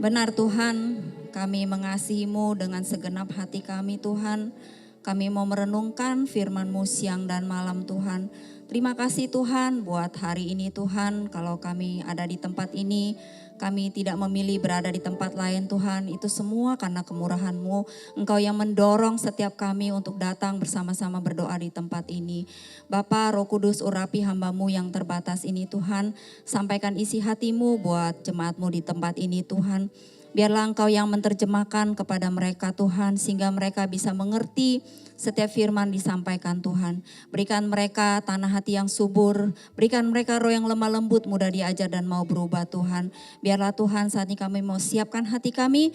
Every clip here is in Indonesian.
Benar Tuhan, kami mengasihi-Mu dengan segenap hati kami Tuhan. Kami mau merenungkan firman-Mu siang dan malam Tuhan. Terima kasih Tuhan buat hari ini Tuhan. Kalau kami ada di tempat ini, kami tidak memilih berada di tempat lain Tuhan. Itu semua karena kemurahan-Mu. Engkau yang mendorong setiap kami untuk datang bersama-sama berdoa di tempat ini. Bapa Roh Kudus urapi hamba-Mu yang terbatas ini Tuhan. Sampaikan isi hati-Mu buat jemaat-Mu di tempat ini Tuhan. Biarlah Engkau yang menerjemahkan kepada mereka Tuhan, sehingga mereka bisa mengerti setiap firman disampaikan Tuhan. Berikan mereka tanah hati yang subur, berikan mereka roh yang lemah lembut, mudah diajar dan mau berubah Tuhan. Biarlah Tuhan saat ini kami mau siapkan hati kami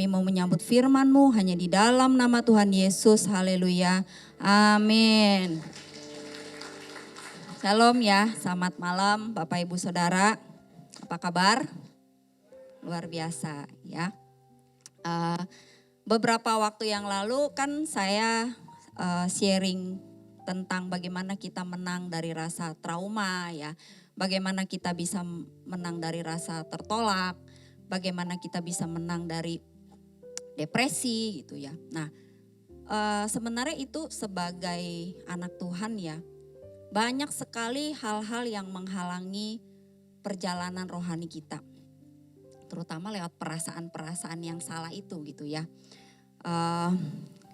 mau menyambut firman-Mu hanya di dalam nama Tuhan Yesus. Haleluya. Amin. Shalom ya, selamat malam Bapak Ibu Saudara. Apa kabar? Luar biasa ya. Beberapa waktu yang lalu kan saya sharing tentang bagaimana kita menang dari rasa trauma ya. Bagaimana kita bisa menang dari rasa tertolak. Bagaimana kita bisa menang dari depresi gitu ya. Nah sebenarnya itu sebagai anak Tuhan ya. Banyak sekali hal-hal yang menghalangi perjalanan rohani kita. Terutama lewat perasaan-perasaan yang salah itu gitu ya.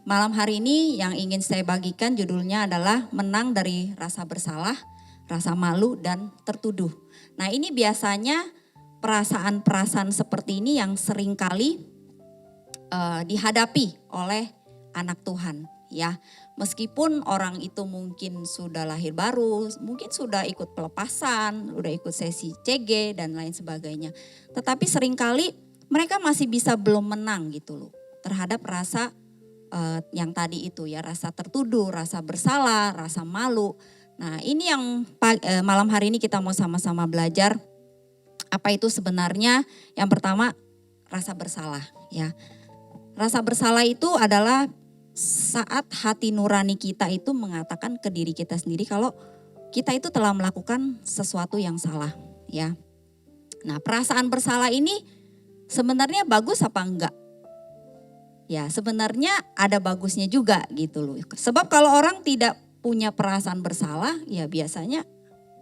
Malam hari ini yang ingin saya bagikan judulnya adalah menang dari rasa bersalah, rasa malu dan tertuduh. Nah ini biasanya perasaan-perasaan seperti ini yang seringkali dihadapi oleh anak Tuhan ya. Meskipun orang itu mungkin sudah lahir baru, mungkin sudah ikut pelepasan, udah ikut sesi CG dan lain sebagainya. Tetapi seringkali mereka masih bisa belum menang gitu loh terhadap rasa yang tadi itu ya, rasa tertuduh, rasa bersalah, rasa malu. Nah ini yang malam hari ini kita mau sama-sama belajar apa itu sebenarnya. Yang pertama rasa bersalah ya. Rasa bersalah itu adalah saat hati nurani kita itu mengatakan ke diri kita sendiri kalau kita itu telah melakukan sesuatu yang salah ya. Nah perasaan bersalah ini sebenarnya bagus apa enggak? Ya sebenarnya ada bagusnya juga gitu loh. Sebab kalau orang tidak punya perasaan bersalah ya biasanya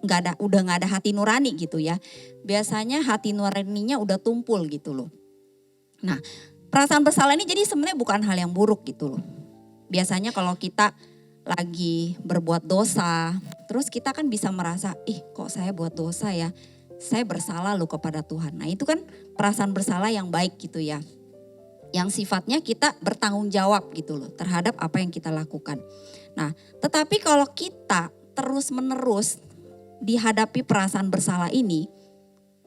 udah nggak ada hati nurani gitu ya. Biasanya hati nuraninya udah tumpul gitu loh. Nah perasaan bersalah ini jadi sebenarnya bukan hal yang buruk gitu loh. Biasanya kalau kita lagi berbuat dosa, terus kita kan bisa merasa, kok saya buat dosa ya, saya bersalah loh kepada Tuhan. Nah itu kan perasaan bersalah yang baik gitu ya. Yang sifatnya kita bertanggung jawab gitu loh terhadap apa yang kita lakukan. Nah tetapi kalau kita terus menerus dihadapi perasaan bersalah ini,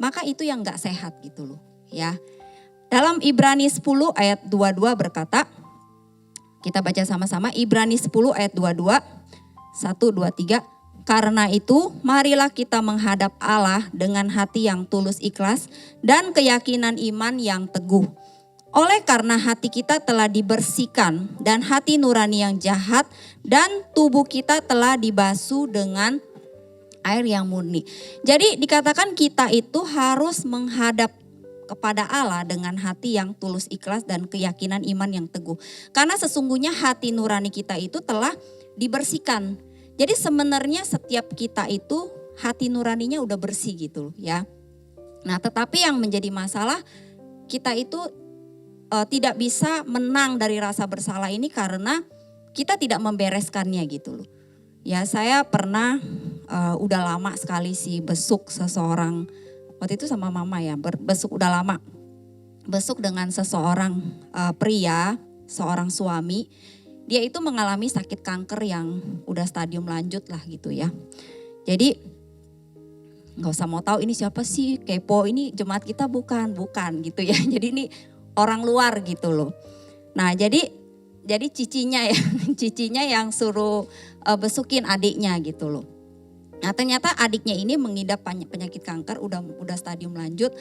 maka itu yang gak sehat gitu loh ya. Dalam Ibrani 10 ayat 22 berkata, kita baca sama-sama Ibrani 10 ayat 22, 1, 2, 3. Karena itu marilah kita menghadap Allah dengan hati yang tulus ikhlas dan keyakinan iman yang teguh. Oleh karena hati kita telah dibersihkan dan hati nurani yang jahat dan tubuh kita telah dibasuh dengan air yang murni. Jadi dikatakan kita itu harus menghadap kepada Allah dengan hati yang tulus ikhlas dan keyakinan iman yang teguh. Karena sesungguhnya hati nurani kita itu telah dibersihkan. Jadi sebenarnya setiap kita itu hati nuraninya udah bersih gitu ya. Nah tetapi yang menjadi masalah kita itu tidak bisa menang dari rasa bersalah ini karena kita tidak membereskannya gitu loh. Ya saya pernah udah lama sekali sih besuk seseorang. Waktu itu sama mama ya, besuk udah lama. Besuk dengan seseorang pria, seorang suami. Dia itu mengalami sakit kanker yang udah stadium lanjut lah gitu ya. Jadi gak usah mau tahu ini siapa sih, kepo ini jemaat kita bukan gitu ya. Jadi ini orang luar gitu loh. Nah jadi cicinya ya, cicinya yang suruh besukin adiknya gitu loh. Nah ternyata adiknya ini mengidap penyakit kanker udah stadium lanjut.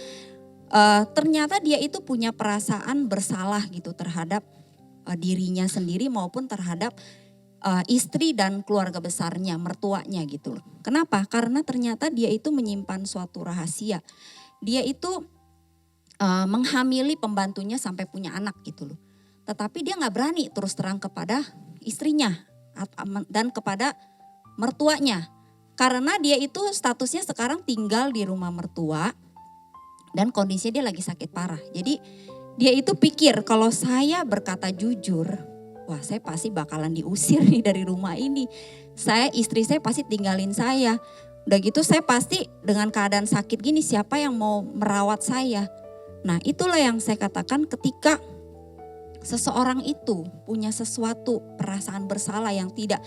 Ternyata dia itu punya perasaan bersalah gitu terhadap dirinya sendiri maupun terhadap istri dan keluarga besarnya, mertuanya gitu loh. Kenapa? Karena ternyata dia itu menyimpan suatu rahasia. Dia itu menghamili pembantunya sampai punya anak gitu loh. Tetapi dia nggak berani terus terang kepada istrinya dan kepada mertuanya. Karena dia itu statusnya sekarang tinggal di rumah mertua dan kondisinya dia lagi sakit parah. Jadi dia itu pikir kalau saya berkata jujur, wah saya pasti bakalan diusir nih dari rumah ini. Istri saya pasti tinggalin saya. Udah gitu saya pasti dengan keadaan sakit gini siapa yang mau merawat saya. Nah itulah yang saya katakan ketika seseorang itu punya sesuatu perasaan bersalah yang tidak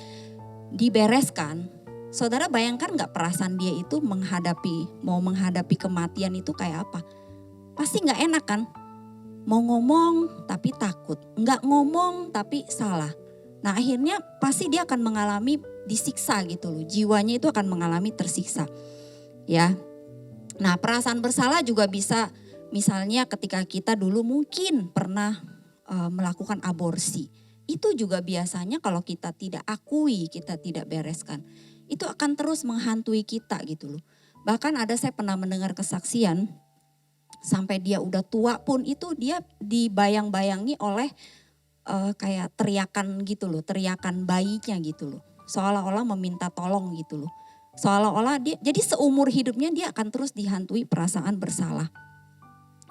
dibereskan. Saudara bayangkan gak perasaan dia itu mau menghadapi kematian itu kayak apa? Pasti gak enak kan? Mau ngomong tapi takut, nggak ngomong tapi salah. Nah akhirnya pasti dia akan mengalami disiksa gitu loh, jiwanya itu akan mengalami tersiksa. Ya, nah perasaan bersalah juga bisa misalnya ketika kita dulu mungkin pernah melakukan aborsi. Itu juga biasanya kalau kita tidak akui, kita tidak bereskan, itu akan terus menghantui kita gitu loh. Bahkan saya pernah mendengar kesaksian, sampai dia udah tua pun itu dia dibayang-bayangi oleh kayak teriakan gitu loh, teriakan bayinya gitu loh. Seolah-olah meminta tolong gitu loh. Seolah-olah dia, jadi seumur hidupnya dia akan terus dihantui perasaan bersalah.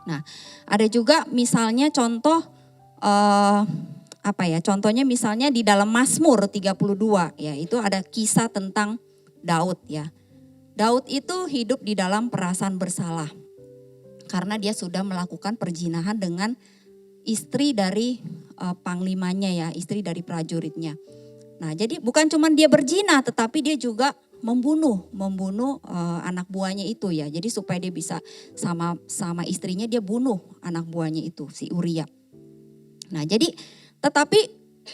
Nah ada juga misalnya contoh contohnya misalnya di dalam Mazmur 32 ya, itu ada kisah tentang Daud ya. Daud itu hidup di dalam perasaan bersalah. Karena dia sudah melakukan perzinahan dengan istri dari panglimanya ya, istri dari prajuritnya. Nah jadi bukan cuma dia berzina tetapi dia juga membunuh anak buahnya itu ya. Jadi supaya dia bisa sama istrinya dia bunuh anak buahnya itu si Uria. Nah jadi tetapi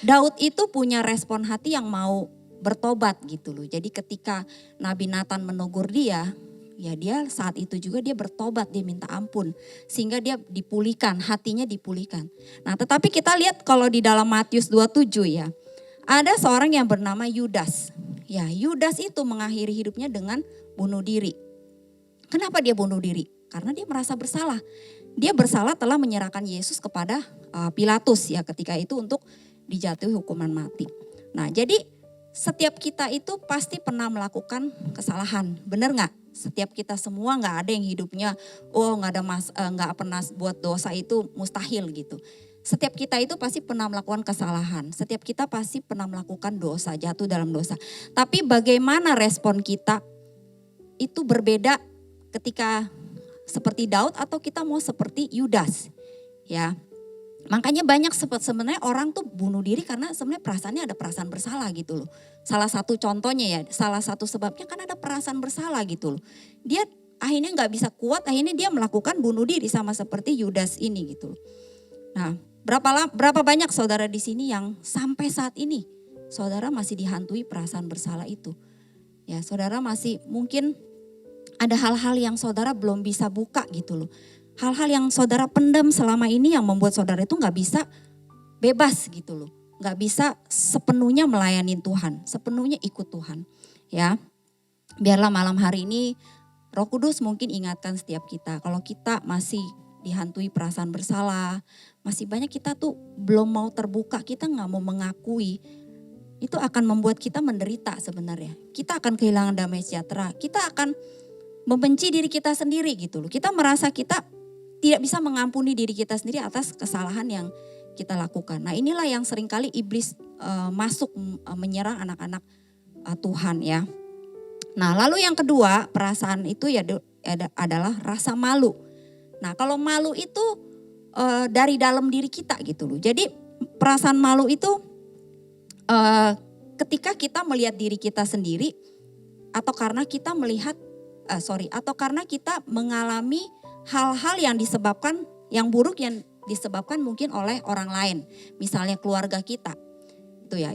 Daud itu punya respon hati yang mau bertobat gitu loh. Jadi ketika Nabi Nathan menegur dia, ya dia saat itu juga dia bertobat, dia minta ampun. Sehingga dia dipulihkan, hatinya dipulihkan. Nah tetapi kita lihat kalau di dalam Matius 27 ya. Ada seorang yang bernama Yudas. Ya Yudas itu mengakhiri hidupnya dengan bunuh diri. Kenapa dia bunuh diri? Karena dia merasa bersalah. Dia bersalah telah menyerahkan Yesus kepada Pilatus ya ketika itu untuk dijatuhi hukuman mati. Nah jadi setiap kita itu pasti pernah melakukan kesalahan, benar nggak? Setiap kita semua nggak ada yang hidupnya nggak pernah buat dosa itu mustahil gitu. Setiap kita itu pasti pernah melakukan kesalahan. Setiap kita pasti pernah melakukan dosa, jatuh dalam dosa. Tapi bagaimana respon kita itu berbeda ketika seperti Daud atau kita mau seperti Yudas, ya. Makanya banyak sebenarnya orang tuh bunuh diri karena sebenarnya perasaannya ada perasaan bersalah gitu loh. Salah satu contohnya ya, salah satu sebabnya kan ada perasaan bersalah gitu loh. Dia akhirnya nggak bisa kuat, akhirnya dia melakukan bunuh diri sama seperti Yudas ini gitu loh. Nah, berapa banyak saudara di sini yang sampai saat ini saudara masih dihantui perasaan bersalah itu. Ya, saudara masih mungkin ada hal-hal yang saudara belum bisa buka gitu loh. Hal-hal yang saudara pendam selama ini yang membuat saudara itu gak bisa bebas gitu loh. Gak bisa sepenuhnya melayani Tuhan, sepenuhnya ikut Tuhan. Ya, biarlah malam hari ini Roh Kudus mungkin ingatkan setiap kita. Kalau kita masih dihantui perasaan bersalah, masih banyak kita tuh belum mau terbuka, kita gak mau mengakui. Itu akan membuat kita menderita sebenarnya. Kita akan kehilangan damai sejahtera, kita akan membenci diri kita sendiri gitu loh. Kita merasa kita tidak bisa mengampuni diri kita sendiri atas kesalahan yang kita lakukan. Nah inilah yang seringkali iblis masuk menyerang anak-anak Tuhan ya. Nah lalu yang kedua perasaan itu ya adalah rasa malu. Nah kalau malu itu dari dalam diri kita gitu loh. Jadi perasaan malu itu ketika kita melihat diri kita sendiri atau karena kita atau karena kita mengalami hal-hal yang buruk yang disebabkan mungkin oleh orang lain. Misalnya keluarga kita.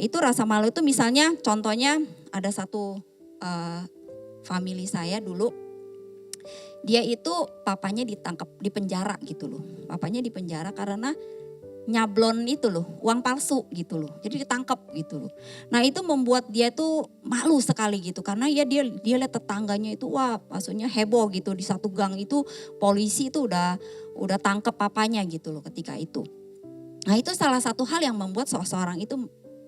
Itu rasa malu itu misalnya contohnya ada satu family saya dulu. Dia itu papanya ditangkap di penjara gitu loh. Papanya di penjara karena nyablon itu loh, uang palsu gitu loh. Jadi ditangkap gitu loh. Nah itu membuat dia tuh malu sekali gitu karena ya dia lihat tetangganya itu wah maksudnya heboh gitu di satu gang itu polisi itu udah tangkap papanya gitu loh ketika itu. Nah itu salah satu hal yang membuat seseorang itu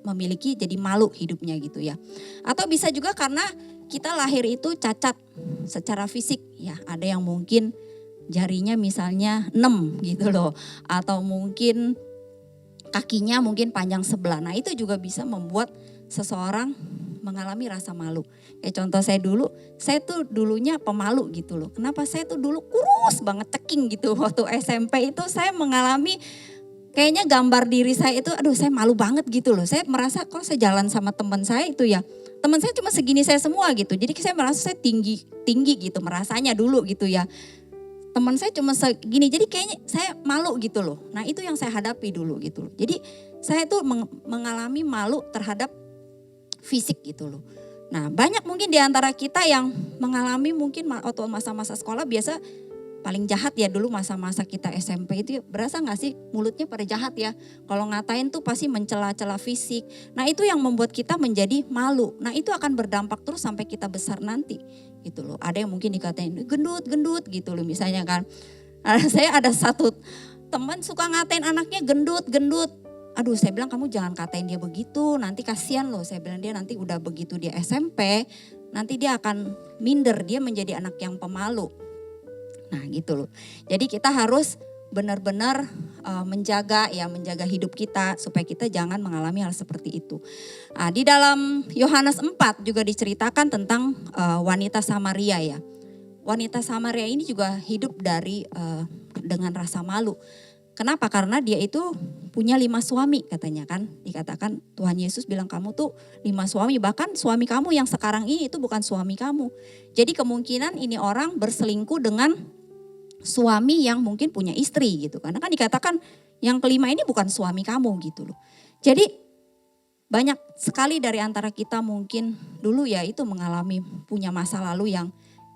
memiliki jadi malu hidupnya gitu ya. Atau bisa juga karena kita lahir itu cacat secara fisik ya. Ada yang mungkin jarinya misalnya 6 gitu loh. Atau mungkin kakinya mungkin panjang sebelah. Nah itu juga bisa membuat seseorang mengalami rasa malu. Kayak contoh saya tuh dulunya pemalu gitu loh. Kenapa saya tuh dulu kurus banget ceking gitu. Waktu SMP itu saya mengalami kayaknya gambar diri saya itu aduh saya malu banget gitu loh. Saya merasa kok saya jalan sama teman saya itu ya. Teman saya cuma segini saya semua gitu. Jadi saya merasa saya tinggi gitu merasanya dulu gitu ya. Teman saya cuma segini, jadi kayaknya saya malu gitu loh. Nah itu yang saya hadapi dulu gitu loh. Jadi saya tuh mengalami malu terhadap fisik gitu loh. Nah banyak mungkin di antara kita yang mengalami mungkin waktu masa-masa sekolah biasa paling jahat ya dulu masa-masa kita SMP itu berasa gak sih mulutnya pada jahat ya. Kalau ngatain tuh pasti mencela-cela fisik. Nah itu yang membuat kita menjadi malu. Nah itu akan berdampak terus sampai kita besar nanti gitu loh. Ada yang mungkin dikatain gendut gitu loh misalnya kan. Saya ada satu teman suka ngatain anaknya gendut. Aduh saya bilang kamu jangan katain dia begitu nanti kasihan loh. Saya bilang dia nanti udah begitu dia SMP nanti dia akan minder dia menjadi anak yang pemalu. Nah gitu loh. Jadi kita harus benar-benar menjaga hidup kita supaya kita jangan mengalami hal seperti itu. Nah, di dalam Yohanes 4 juga diceritakan tentang wanita Samaria ya. Wanita Samaria ini juga hidup dengan rasa malu. Kenapa? Karena dia itu punya 5 suami katanya kan. Dikatakan Tuhan Yesus bilang kamu tuh 5 suami. Bahkan suami kamu yang sekarang ini itu bukan suami kamu. Jadi kemungkinan ini orang berselingkuh dengan suami yang mungkin punya istri gitu. Karena kan dikatakan yang kelima ini bukan suami kamu gitu loh. Jadi banyak sekali dari antara kita mungkin dulu ya itu mengalami punya masa lalu yang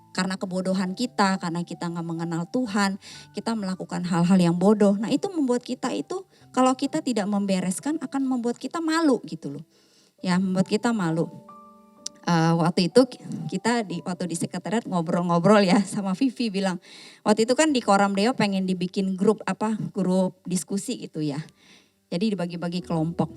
karena kebodohan kita, karena kita gak mengenal Tuhan, kita melakukan hal-hal yang bodoh. Nah itu membuat kita itu kalau kita tidak membereskan akan membuat kita malu gitu loh. Ya membuat kita malu. Waktu itu kita waktu di sekretariat ngobrol-ngobrol ya sama Vivi bilang waktu itu kan di Koram Deo pengen dibikin grup diskusi gitu ya. Jadi dibagi-bagi kelompok.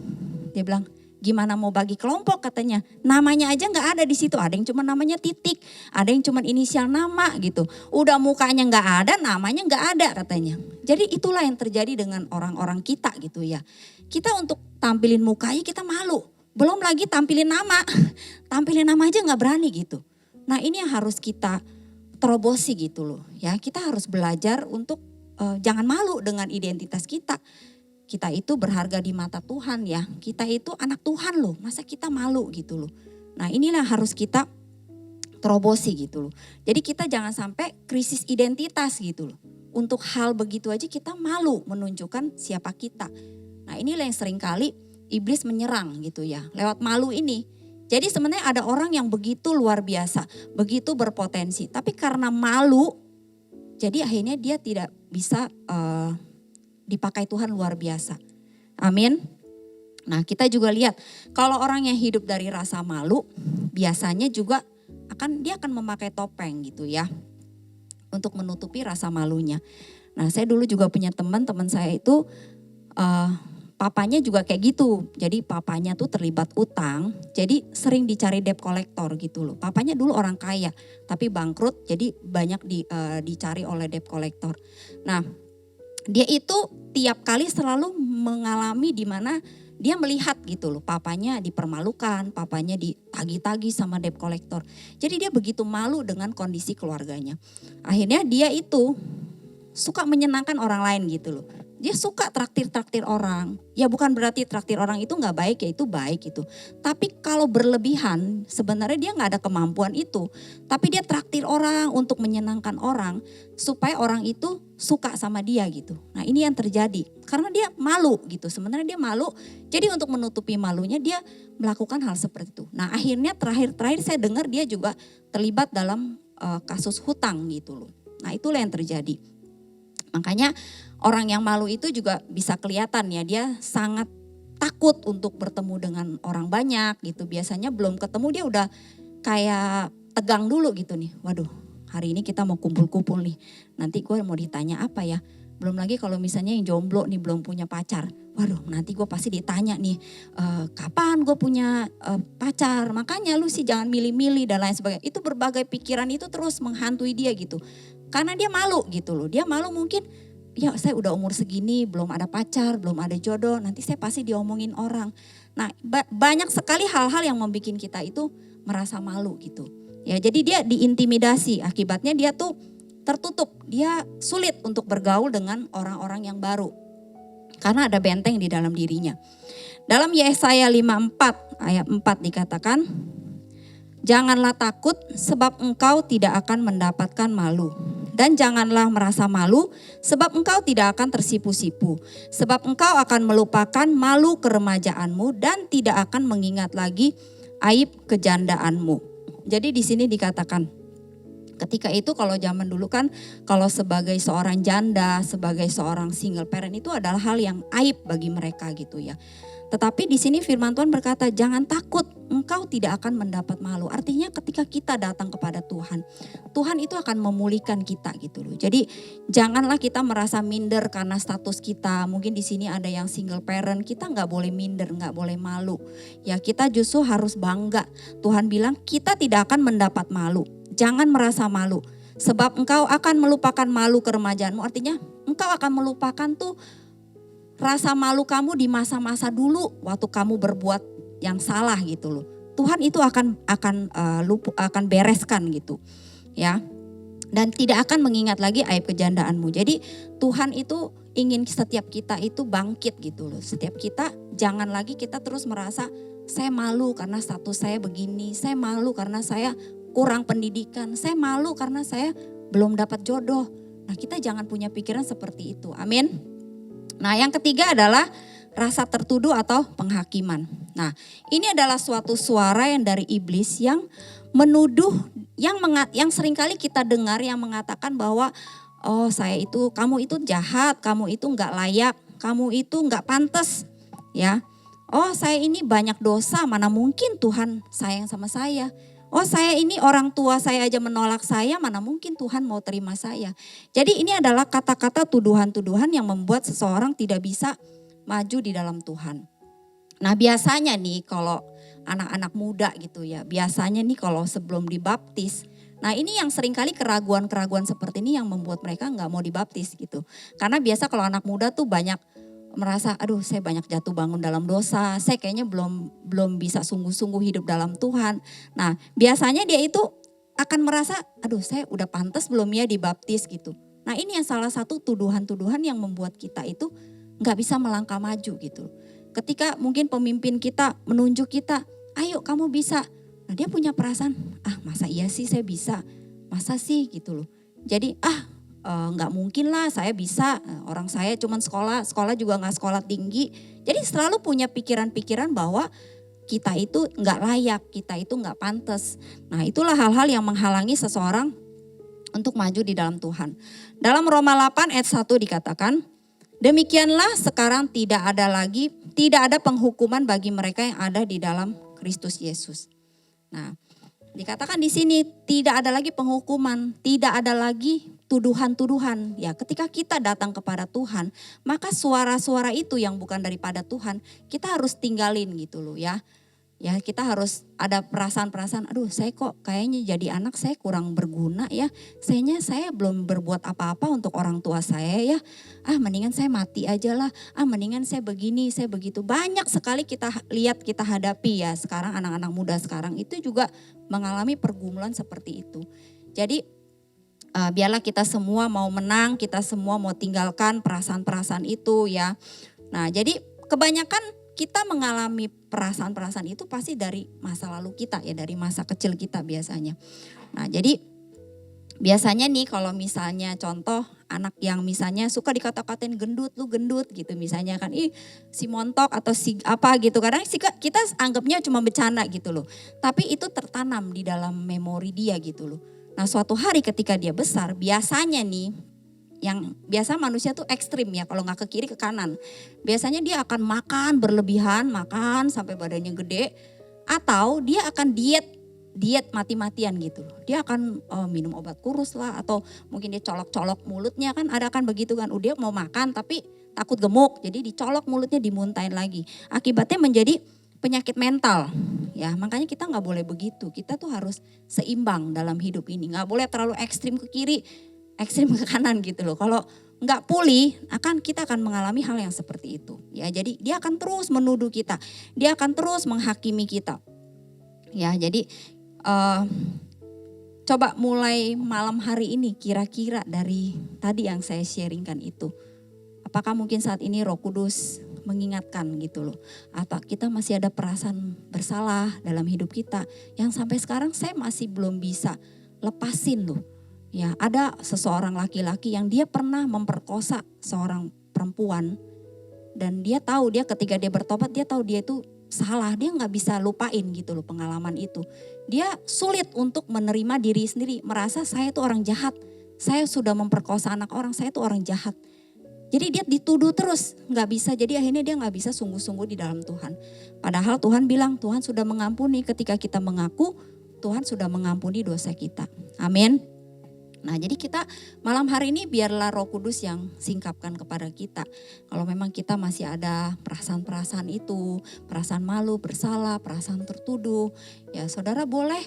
Dia bilang gimana mau bagi kelompok katanya. Namanya aja gak ada di situ. Ada yang cuma namanya titik. Ada yang cuma inisial nama gitu. Udah mukanya gak ada namanya gak ada katanya. Jadi itulah yang terjadi dengan orang-orang kita gitu ya. Kita untuk tampilin mukanya kita malu. Belum lagi tampilin nama. Tampilin nama aja gak berani gitu. Nah ini yang harus kita terobosi gitu loh ya. Kita harus belajar untuk jangan malu dengan identitas kita. Kita itu berharga di mata Tuhan ya. Kita itu anak Tuhan loh. Masa kita malu gitu loh. Nah inilah harus kita terobosi gitu loh. Jadi kita jangan sampai krisis identitas gitu loh. Untuk hal begitu aja kita malu menunjukkan siapa kita. Nah inilah yang seringkali iblis menyerang gitu ya. Lewat malu ini. Jadi sebenarnya ada orang yang begitu luar biasa. Begitu berpotensi. Tapi karena malu. Jadi akhirnya dia tidak bisa dipakai Tuhan luar biasa. Amin. Nah kita juga lihat kalau orang yang hidup dari rasa malu biasanya juga dia akan memakai topeng gitu ya. Untuk menutupi rasa malunya. Nah saya dulu juga punya teman saya itu papanya juga kayak gitu. Jadi papanya tuh terlibat utang. Jadi sering dicari debt collector gitu loh. Papanya dulu orang kaya tapi bangkrut jadi banyak dicari oleh debt collector. Nah dia itu tiap kali selalu mengalami di mana dia melihat gitu loh. Papanya dipermalukan, papanya ditagi-tagi sama debt collector. Jadi dia begitu malu dengan kondisi keluarganya. Akhirnya dia itu suka menyenangkan orang lain gitu loh. Dia suka traktir orang. Ya bukan berarti traktir orang itu gak baik, ya itu baik gitu. Tapi kalau berlebihan sebenarnya dia gak ada kemampuan itu. Tapi dia traktir orang untuk menyenangkan orang supaya orang itu suka sama dia gitu. Nah ini yang terjadi karena dia malu gitu. Sebenarnya dia malu, jadi untuk menutupi malunya dia melakukan hal seperti itu. Nah akhirnya terakhir saya dengar dia juga terlibat dalam kasus hutang gitu loh. Nah itulah yang terjadi. Makanya orang yang malu itu juga bisa kelihatan ya, dia sangat takut untuk bertemu dengan orang banyak gitu. Biasanya belum ketemu dia udah kayak tegang dulu gitu nih. Waduh, hari ini kita mau kumpul-kumpul nih. Nanti gue mau ditanya apa ya? Belum lagi kalau misalnya yang jomblo nih belum punya pacar. Waduh, nanti gue pasti ditanya nih, kapan gue punya pacar? Makanya lu sih jangan milih-milih dan lain sebagainya. Itu berbagai pikiran itu terus menghantui dia gitu. Karena dia malu gitu loh. Dia malu mungkin, ya saya udah umur segini belum ada pacar, belum ada jodoh, nanti saya pasti diomongin orang. Nah banyak sekali hal-hal yang membuat kita itu merasa malu gitu. Ya jadi dia diintimidasi, akibatnya dia tuh tertutup, dia sulit untuk bergaul dengan orang-orang yang baru. Karena ada benteng di dalam dirinya. Dalam Yesaya 54 ayat 4 dikatakan, janganlah takut sebab engkau tidak akan mendapatkan malu. Dan janganlah merasa malu sebab engkau tidak akan tersipu-sipu. Sebab engkau akan melupakan malu keremajaanmu dan tidak akan mengingat lagi aib kejandaanmu. Jadi di sini dikatakan, ketika itu kalau zaman dulu kan kalau sebagai seorang janda, sebagai seorang single parent itu adalah hal yang aib bagi mereka gitu ya. Tetapi di sini firman Tuhan berkata, jangan takut, engkau tidak akan mendapat malu. Artinya ketika kita datang kepada Tuhan, Tuhan itu akan memulihkan kita gitu loh. Jadi janganlah kita merasa minder karena status kita. Mungkin di sini ada yang single parent, kita nggak boleh minder, nggak boleh malu. Ya kita justru harus bangga. Tuhan bilang kita tidak akan mendapat malu. Jangan merasa malu. Sebab engkau akan melupakan malu keremajaanmu. Artinya engkau akan melupakan tuh rasa malu kamu di masa-masa dulu waktu kamu berbuat yang salah gitu loh. Tuhan itu akan bereskan gitu. Ya. Dan tidak akan mengingat lagi aib kejandaanmu. Jadi Tuhan itu ingin setiap kita itu bangkit gitu loh. Setiap kita jangan lagi kita terus merasa saya malu karena status saya begini, saya malu karena saya kurang pendidikan, saya malu karena saya belum dapat jodoh. Nah, kita jangan punya pikiran seperti itu. Amin. Nah, yang ketiga adalah rasa tertuduh atau penghakiman. Nah, ini adalah suatu suara yang dari iblis yang menuduh, yang seringkali kita dengar yang mengatakan bahwa oh kamu itu jahat, kamu itu enggak layak, kamu itu enggak pantas, ya. Oh saya ini banyak dosa, mana mungkin Tuhan sayang sama saya. Oh saya ini orang tua saya aja menolak saya, mana mungkin Tuhan mau terima saya. Jadi ini adalah kata-kata tuduhan-tuduhan yang membuat seseorang tidak bisa maju di dalam Tuhan. Nah biasanya nih kalau anak-anak muda gitu ya, biasanya nih kalau sebelum dibaptis, nah ini yang seringkali keraguan-keraguan seperti ini yang membuat mereka nggak mau dibaptis gitu. Karena biasa kalau anak muda tuh banyak merasa, aduh saya banyak jatuh bangun dalam dosa, saya kayaknya belum bisa sungguh-sungguh hidup dalam Tuhan. Nah biasanya dia itu akan merasa, aduh saya udah pantas belum ya dibaptis gitu. Nah ini yang salah satu tuduhan-tuduhan yang membuat kita itu gak bisa melangkah maju gitu. Ketika mungkin pemimpin kita menunjuk kita, ayo kamu bisa. Nah dia punya perasaan, masa iya sih saya bisa, masa sih gitu loh. Jadi nggak mungkin lah saya bisa, orang saya cuman sekolah juga nggak sekolah tinggi. Jadi selalu punya pikiran-pikiran bahwa kita itu nggak layak, kita itu nggak pantas. Nah itulah hal-hal yang menghalangi seseorang untuk maju di dalam Tuhan. Dalam Roma 8 ayat 1 dikatakan, demikianlah sekarang tidak ada penghukuman bagi mereka yang ada di dalam Kristus Yesus. Nah dikatakan di sini tidak ada lagi penghukuman, tidak ada lagi tuduhan-tuduhan. Ya, ketika kita datang kepada Tuhan, maka suara-suara itu yang bukan daripada Tuhan, kita harus tinggalin gitu loh ya. Ya, kita harus ada perasaan-perasaan, aduh saya kok kayaknya jadi anak saya kurang berguna ya. Saya belum berbuat apa-apa untuk orang tua saya ya. Mendingan saya mati aja lah. Mendingan saya begini, saya begitu. Banyak sekali kita lihat, kita hadapi ya. Sekarang anak-anak muda sekarang itu juga mengalami pergumulan seperti itu. Jadi biarlah kita semua mau menang, kita semua mau tinggalkan perasaan-perasaan itu ya. Nah jadi kebanyakan kita mengalami perasaan-perasaan itu pasti dari masa lalu kita ya, dari masa kecil kita biasanya. Nah jadi biasanya nih kalau misalnya contoh anak yang misalnya suka dikata-katain gendut, lu gendut gitu misalnya kan, si montok atau si apa gitu. Kadang kita anggapnya cuma bercanda gitu loh. Tapi itu tertanam di dalam memori dia gitu loh. Nah suatu hari ketika dia besar biasanya nih yang biasa manusia tuh ekstrim ya, kalau nggak ke kiri ke kanan. Biasanya dia akan makan berlebihan, makan sampai badannya gede, atau dia akan diet mati-matian gitu. Dia akan minum obat kurus lah, atau mungkin dia colok-colok mulutnya, kan ada kan begitu kan. Dia mau makan tapi takut gemuk, jadi dicolok mulutnya, dimuntahin lagi. Akibatnya menjadi penyakit mental ya. Makanya kita nggak boleh begitu. Kita tuh harus seimbang dalam hidup ini. Nggak boleh terlalu ekstrim ke kiri, ekstrim ke kanan gitu loh. Kalau nggak pulih, kita akan mengalami hal yang seperti itu. Ya, jadi dia akan terus menuduh kita, dia akan terus menghakimi kita. Ya, jadi coba mulai malam hari ini kira-kira dari tadi yang saya sharingkan itu. Apakah mungkin saat ini Roh Kudus mengingatkan gitu loh, atau kita masih ada perasaan bersalah dalam hidup kita yang sampai sekarang saya masih belum bisa lepasin loh. Ya, ada seseorang laki-laki yang dia pernah memperkosa seorang perempuan, dan dia tahu, dia ketika dia bertobat dia tahu dia itu salah, dia nggak bisa lupain gitu loh pengalaman itu. Dia sulit untuk menerima diri sendiri, merasa saya itu orang jahat, saya sudah memperkosa anak orang, saya itu orang jahat. Jadi dia dituduh terus, nggak bisa. Jadi akhirnya dia nggak bisa sungguh-sungguh di dalam Tuhan. Padahal Tuhan bilang Tuhan sudah mengampuni, ketika kita mengaku Tuhan sudah mengampuni dosa kita. Amin. Nah, jadi kita malam hari ini biarlah Roh Kudus yang singkapkan kepada kita. Kalau memang kita masih ada perasaan-perasaan itu, perasaan malu, bersalah, perasaan tertuduh, ya saudara boleh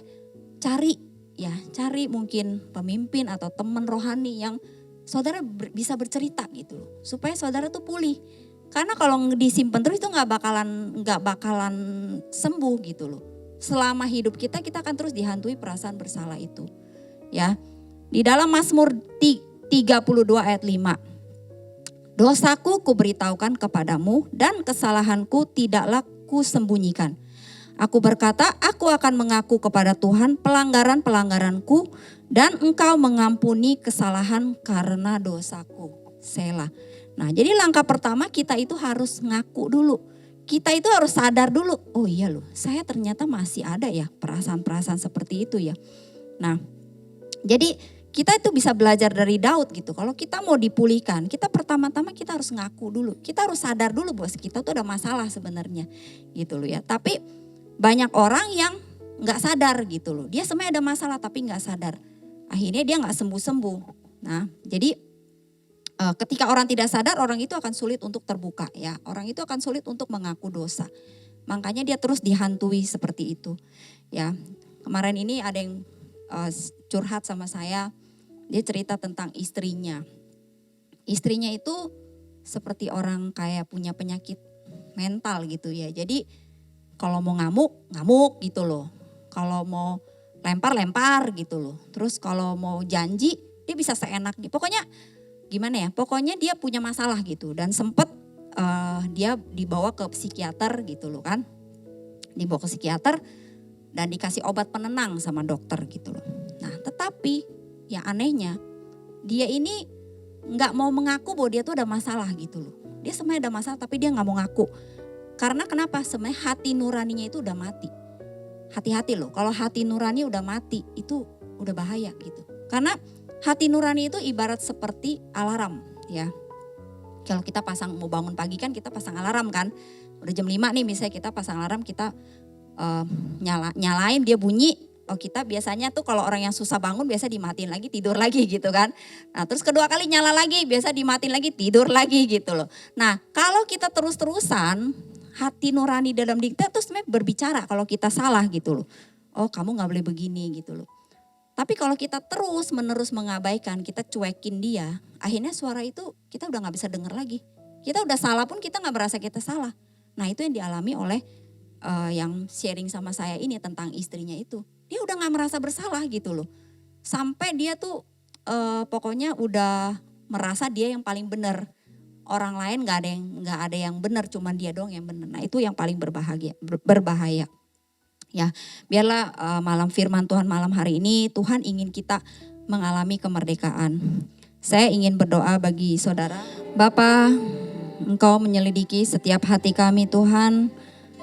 cari mungkin pemimpin atau teman rohani yang saudara bisa bercerita gitu loh, supaya saudara tuh pulih. Karena kalau disimpan terus itu nggak bakalan sembuh gitu loh. Selama hidup kita akan terus dihantui perasaan bersalah itu. Ya. Di dalam Mazmur 32 ayat 5. Dosaku kuberitahukan kepadamu dan kesalahanku tidaklah kusembunyikan. Aku berkata, aku akan mengaku kepada Tuhan pelanggaran-pelanggaranku dan engkau mengampuni kesalahan karena dosaku. Selah. Nah, jadi langkah pertama kita itu harus ngaku dulu. Kita itu harus sadar dulu, oh iya loh, saya ternyata masih ada ya perasaan-perasaan seperti itu ya. Nah, jadi kita itu bisa belajar dari Daud gitu. Kalau kita mau dipulihkan, kita pertama-tama kita harus ngaku dulu. Kita harus sadar dulu bahwa kita tuh ada masalah sebenarnya gitu loh ya. Tapi banyak orang yang gak sadar gitu loh. Dia sebenarnya ada masalah tapi gak sadar. Akhirnya dia gak sembuh-sembuh. Nah, jadi ketika orang tidak sadar, orang itu akan sulit untuk terbuka ya. Orang itu akan sulit untuk mengaku dosa. Makanya dia terus dihantui seperti itu. Ya, kemarin ini ada yang curhat sama saya. Dia cerita tentang istrinya. Istrinya itu seperti orang kayak punya penyakit mental gitu ya. Jadi kalau mau ngamuk gitu loh. Kalau mau lempar gitu loh. Terus kalau mau janji dia bisa seenaknya. Pokoknya gimana ya, pokoknya dia punya masalah gitu. Dan sempet dia dibawa ke psikiater gitu loh kan. Dibawa ke psikiater dan dikasih obat penenang sama dokter gitu loh. Nah, tetapi ya anehnya dia ini gak mau mengaku bahwa dia tuh ada masalah gitu loh. Dia sebenarnya ada masalah tapi dia gak mau ngaku. Karena kenapa? Sebenarnya hati nuraninya itu udah mati. Hati-hati loh, kalau hati nurani udah mati itu udah bahaya gitu. Karena hati nurani itu ibarat seperti alarm ya. Kalau kita mau bangun pagi kan kita pasang alarm kan. Udah jam 5 nih misalnya kita pasang alarm, kita nyalain dia bunyi. Oh, kita biasanya tuh kalau orang yang susah bangun biasa dimatiin lagi, tidur lagi gitu kan. Nah, terus kedua kali nyala lagi, biasa dimatiin lagi, tidur lagi gitu loh. Nah, kalau kita terus-terusan, hati nurani dalam diri kita tuh sebenarnya berbicara kalau kita salah gitu loh. Oh, kamu gak boleh begini gitu loh. Tapi kalau kita terus menerus mengabaikan, kita cuekin dia, akhirnya suara itu kita udah gak bisa denger lagi. Kita udah salah pun kita gak merasa kita salah. Nah, itu yang dialami oleh yang sharing sama saya ini tentang istrinya itu. Dia udah gak merasa bersalah gitu loh. Sampai dia tuh pokoknya udah merasa dia yang paling benar. Orang lain gak ada yang benar, cuman dia doang yang benar. Nah, itu yang paling berbahaya. Ya, biarlah malam firman Tuhan malam hari ini Tuhan ingin kita mengalami kemerdekaan. Saya ingin berdoa bagi saudara. Bapa, Engkau menyelidiki setiap hati kami Tuhan.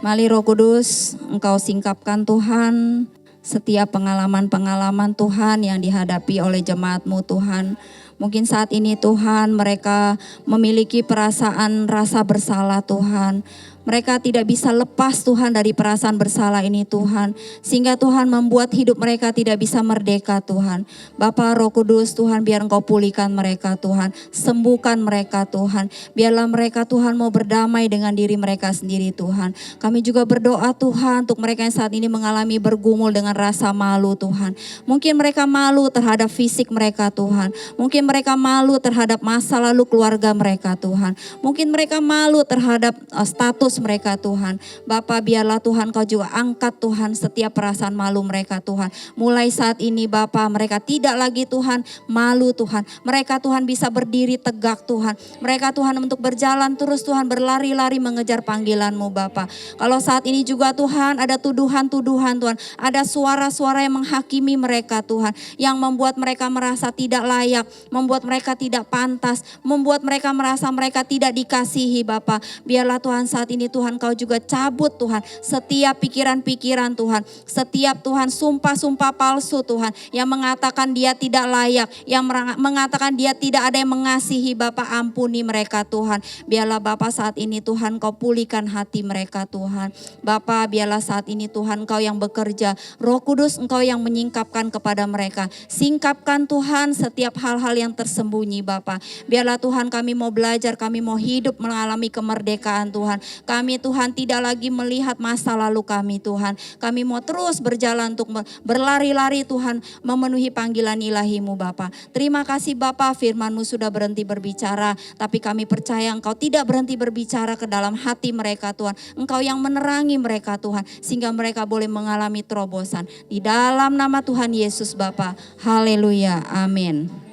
Mari Roh Kudus, Engkau singkapkan Tuhan setiap pengalaman-pengalaman Tuhan yang dihadapi oleh jemaat-Mu Tuhan. Mungkin saat ini Tuhan mereka memiliki perasaan rasa bersalah Tuhan. Mereka tidak bisa lepas Tuhan dari perasaan bersalah ini Tuhan. Sehingga Tuhan membuat hidup mereka tidak bisa merdeka Tuhan. Bapa Roh Kudus Tuhan, biar Engkau pulihkan mereka Tuhan. Sembuhkan mereka Tuhan. Biarlah mereka Tuhan mau berdamai dengan diri mereka sendiri Tuhan. Kami juga berdoa Tuhan untuk mereka yang saat ini mengalami bergumul dengan rasa malu Tuhan. Mungkin mereka malu terhadap fisik mereka Tuhan. Mungkin mereka malu terhadap masa lalu keluarga mereka Tuhan. Mungkin mereka malu terhadap status mereka Tuhan. Bapa, biarlah Tuhan Kau juga angkat Tuhan setiap perasaan malu mereka Tuhan. Mulai saat ini Bapa, mereka tidak lagi Tuhan malu Tuhan. Mereka Tuhan bisa berdiri tegak Tuhan. Mereka Tuhan untuk berjalan terus Tuhan, berlari-lari mengejar panggilan-Mu Bapa. Kalau saat ini juga Tuhan ada tuduhan-tuduhan Tuhan. Ada suara-suara yang menghakimi mereka Tuhan. Yang membuat mereka merasa tidak layak. Membuat mereka tidak pantas. Membuat mereka merasa mereka tidak dikasihi Bapa. Biarlah Tuhan saat ini Tuhan Kau juga cabut Tuhan setiap pikiran-pikiran Tuhan, setiap Tuhan sumpah-sumpah palsu Tuhan yang mengatakan dia tidak layak, yang mengatakan dia tidak ada yang mengasihi Bapa, ampuni mereka Tuhan. Biarlah Bapa saat ini Tuhan Kau pulihkan hati mereka Tuhan. Bapa, biarlah saat ini Tuhan Kau yang bekerja, Roh Kudus Engkau yang menyingkapkan kepada mereka. Singkapkan Tuhan setiap hal-hal yang tersembunyi Bapa. Biarlah Tuhan kami mau belajar, kami mau hidup mengalami kemerdekaan Tuhan. Kami Tuhan tidak lagi melihat masa lalu kami Tuhan. Kami mau terus berjalan untuk berlari-lari Tuhan memenuhi panggilan ilahi-Mu Bapa. Terima kasih Bapa, firman-Mu sudah berhenti berbicara. Tapi kami percaya Engkau tidak berhenti berbicara ke dalam hati mereka Tuhan. Engkau yang menerangi mereka Tuhan. Sehingga mereka boleh mengalami terobosan. Di dalam nama Tuhan Yesus Bapa. Haleluya. Amin.